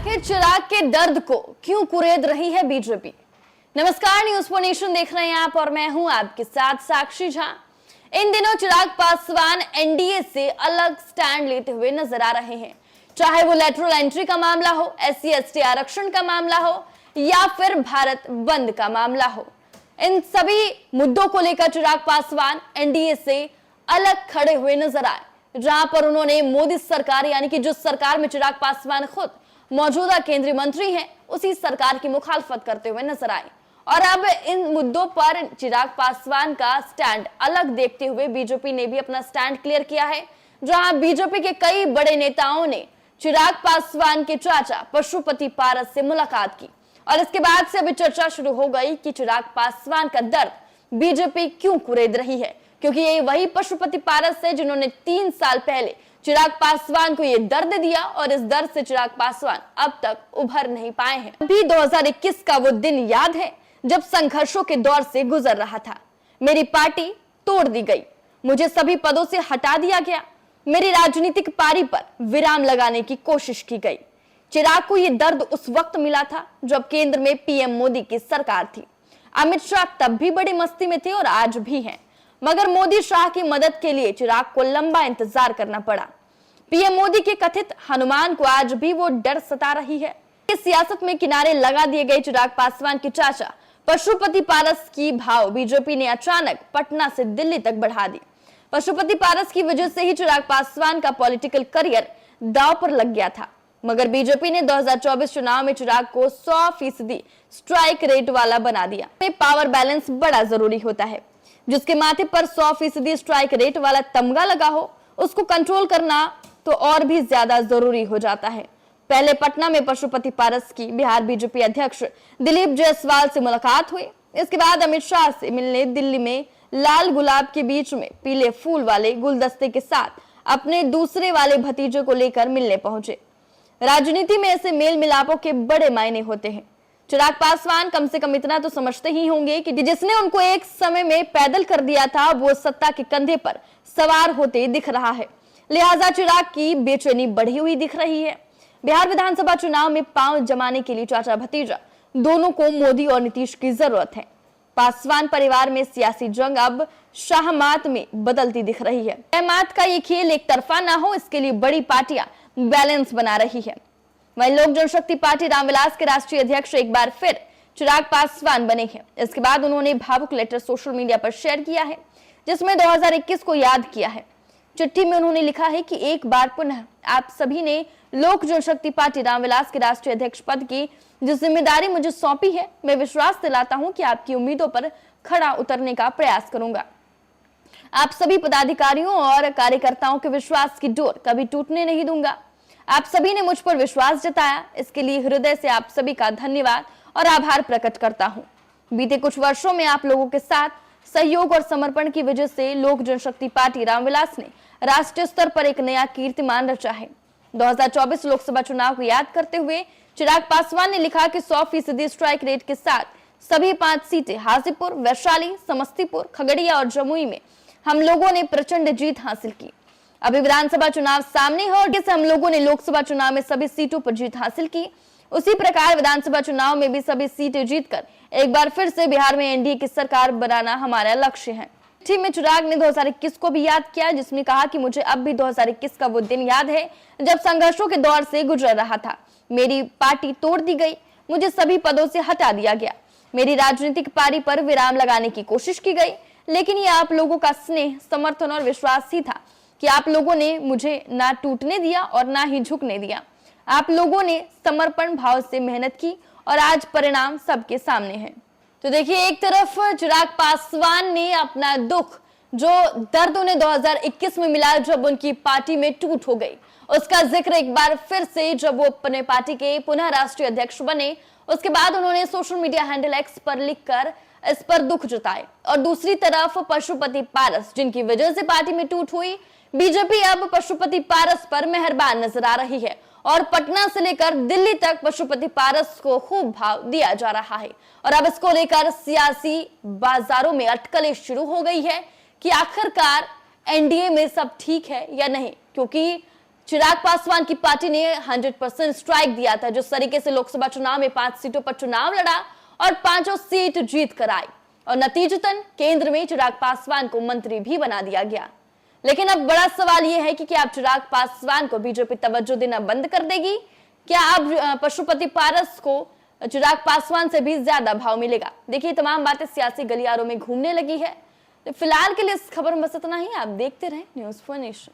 आखिर चिराग के दर्द को क्यों कुरेद रही है बीजेपी। नमस्कार, न्यूज फॉर नेशन देख रहे हैं आप और मैं हूं आपके साथ साक्षी झा। इन दिनों चिराग पासवान एनडीए से अलग स्टैंड लेते हुए नजर आ रहे हैं, चाहे वो लेटरल एंट्री का मामला हो, SC ST आरक्षण का मामला हो या फिर भारत बंद का मामला हो। इन सभी मुद्दों को लेकर चिराग पासवान एनडीए से अलग खड़े हुए नजर आए, जहां पर उन्होंने मोदी सरकार यानी कि जिस सरकार में चिराग पासवान खुद मौजूदा केंद्रीय मंत्री हैं, उसी सरकार की मुखालफत करते हुए नजर आए। और अब इन मुद्दों पर चिराग पासवान का स्टैंड अलग देखते हुए बीजेपी ने भी अपना स्टैंड क्लियर किया है, जहां बीजेपी के कई बड़े नेताओं ने चिराग पासवान के चाचा पशुपति पारस से मुलाकात की और इसके बाद से अभी चर्चा शुरू हो गई कि चिराग पासवान का दर्द बीजेपी क्यों कुरेद रही है, क्योंकि ये वही पशुपति पारस है जिन्होंने 3 साल पहले चिराग पासवान को ये दर्द दिया और इस दर्द से चिराग पासवान अब तक उभर नहीं पाए हैं। अभी 2021 का वो दिन याद है जब संघर्षों के दौर से गुजर रहा था। मेरी पार्टी तोड़ दी गई, मुझे सभी पदों से हटा दिया गया, मेरी राजनीतिक पारी पर विराम लगाने की कोशिश की गई। चिराग को ये दर्द उस वक्त मिला था जब केंद्र में पीएम मोदी की सरकार थी। अमित शाह तब भी बड़ी मस्ती में थे और आज भी हैं, मगर मोदी शाह की मदद के लिए चिराग को लंबा इंतजार करना पड़ा। पीएम मोदी के कथित हनुमान को आज भी वो डर सता रही है। इस सियासत में किनारे लगा दिए गए चिराग पासवान के चाचा पशुपति पारस की भाव बीजेपी ने अचानक पटना से दिल्ली तक बढ़ा दी। पशुपति पारस की वजह से ही चिराग पासवान का पॉलिटिकल करियर दांव पर लग गया था, मगर बीजेपी ने 2024 चुनाव में चिराग को 100% स्ट्राइक रेट वाला बना दिया। पावर बैलेंस बड़ा जरूरी होता है, जिसके माथे पर 100% स्ट्राइक रेट वाला तमगा लगा हो, उसको कंट्रोल करना तो और भी ज्यादा जरूरी हो जाता है। पहले पटना में पशुपति पारस की बिहार बीजेपी अध्यक्ष दिलीप जायसवाल से मुलाकात हुई। इसके बाद अमित शाह से मिलने दिल्ली में लाल गुलाब के बीच में पीले फूल वाले गुलदस्ते के साथ अपने दूसरे वाले भतीजे को लेकर मिलने पहुंचे। राजनीति में ऐसे मेल मिलापों के बड़े मायने होते हैं। चिराग पासवान कम से कम इतना तो समझते ही होंगे कि जिसने उनको एक समय में पैदल कर दिया था, वो सत्ता के कंधे पर सवार होते दिख रहा है। लिहाजा चिराग की बेचैनी बढ़ी हुई दिख रही है। बिहार विधानसभा चुनाव में पांव जमाने के लिए चाचा भतीजा दोनों को मोदी और नीतीश की जरूरत है। पासवान परिवार में सियासी जंग अब शाहमात में बदलती दिख रही है। शाहमात का ये खेल एक तरफा ना हो, इसके लिए बड़ी पार्टियां बैलेंस बना रही है। वहीं लोक जनशक्ति पार्टी रामविलास के राष्ट्रीय अध्यक्ष एक बार फिर चिराग पासवान बने हैं। इसके बाद उन्होंने भावुक लेटर सोशल मीडिया पर शेयर किया है, जिसमें 2021 को याद किया है। चिट्ठी में उन्होंने लिखा है कि एक बार पुनः आप सभी ने लोक जनशक्ति पार्टी रामविलास के राष्ट्रीय अध्यक्ष पद की जो जिम्मेदारी मुझे सौंपी है, मैं विश्वास दिलाता हूं कि आपकी उम्मीदों पर खड़ा उतरने का प्रयास करूंगा। आप सभी पदाधिकारियों और कार्यकर्ताओं के विश्वास की डोर कभी टूटने नहीं दूंगा। आप सभी ने मुझ पर विश्वास जताया, इसके लिए हृदय से आप सभी का धन्यवाद और आभार प्रकट करता हूं। बीते कुछ वर्षों में आप लोगों के साथ सहयोग और समर्पण की वजह से लोक जनशक्ति पार्टी रामविलास ने राष्ट्रीय स्तर पर एक नया कीर्तिमान रचा है। 2024 लोकसभा चुनाव को याद करते हुए चिराग पासवान ने लिखा कि 100% स्ट्राइक रेट के साथ सभी 5 सीटें हाजीपुर, वैशाली, समस्तीपुर, खगड़िया और जमुई में हम लोगों ने प्रचंड जीत हासिल की। अभी विधानसभा चुनाव सामने है और जैसे हम लोगों ने लोकसभा चुनाव में सभी सीटों पर जीत हासिल की, उसी प्रकार विधानसभा चुनाव में भी सभी सीटें जीतकर एक बार फिर से बिहार में एनडीए की सरकार बनाना हमारा लक्ष्य है। चिट्ठी में चिराग ने 2021 को भी याद किया, जिसमें कहा कि मुझे अब भी 2021 का वो दिन याद है जब संघर्षों के दौर से गुजर रहा था। मेरी पार्टी तोड़ दी गई, मुझे सभी पदों से हटा दिया गया, मेरी राजनीतिक पारी पर विराम लगाने की कोशिश की गई, लेकिन ये आप लोगों का स्नेह, समर्थन और विश्वास ही था कि आप लोगों ने मुझे ना टूटने दिया और ना ही झुकने दिया। आप लोगों ने समर्पण भाव से मेहनत की और आज परिणाम सबके सामने है। तो देखिए, एक तरफ चिराग पासवान ने अपना दुख, जो दर्द उन्हें 2021 में मिला जब उनकी पार्टी में टूट हो गई, उसका जिक्र एक बार फिर से जब वो अपने पार्टी के पुनः राष्ट्रीय अध्यक्ष बने, उसके बाद उन्होंने सोशल मीडिया हैंडल एक्स पर लिखकर इस पर दुख जताए। और दूसरी तरफ पशुपति पारस, जिनकी वजह से पार्टी में टूट हुई, बीजेपी अब पशुपति पारस पर मेहरबान नजर आ रही है और पटना से लेकर दिल्ली तक पशुपति पारस को खूब भाव दिया जा रहा है। और अब इसको लेकर सियासी बाजारों में अटकलें शुरू हो गई है कि आखिरकार एनडीए में सब ठीक है या नहीं, क्योंकि चिराग पासवान की पार्टी ने 100% स्ट्राइक दिया था। जिस तरीके से लोकसभा चुनाव में 5 सीटों पर चुनाव लड़ा और 5 सीट जीत कर आई और नतीजतन केंद्र में चिराग पासवान को मंत्री भी बना दिया गया। लेकिन अब बड़ा सवाल यह है कि क्या अब चिराग पासवान को बीजेपी तवज्जो देना बंद कर देगी? क्या अब पशुपति पारस को चिराग पासवान से भी ज्यादा भाव मिलेगा? देखिए, तमाम बातें सियासी गलियारों में घूमने लगी है। तो फिलहाल के लिए इस खबर में बस इतना ही। आप देखते रहें न्यूज़4 नेशन।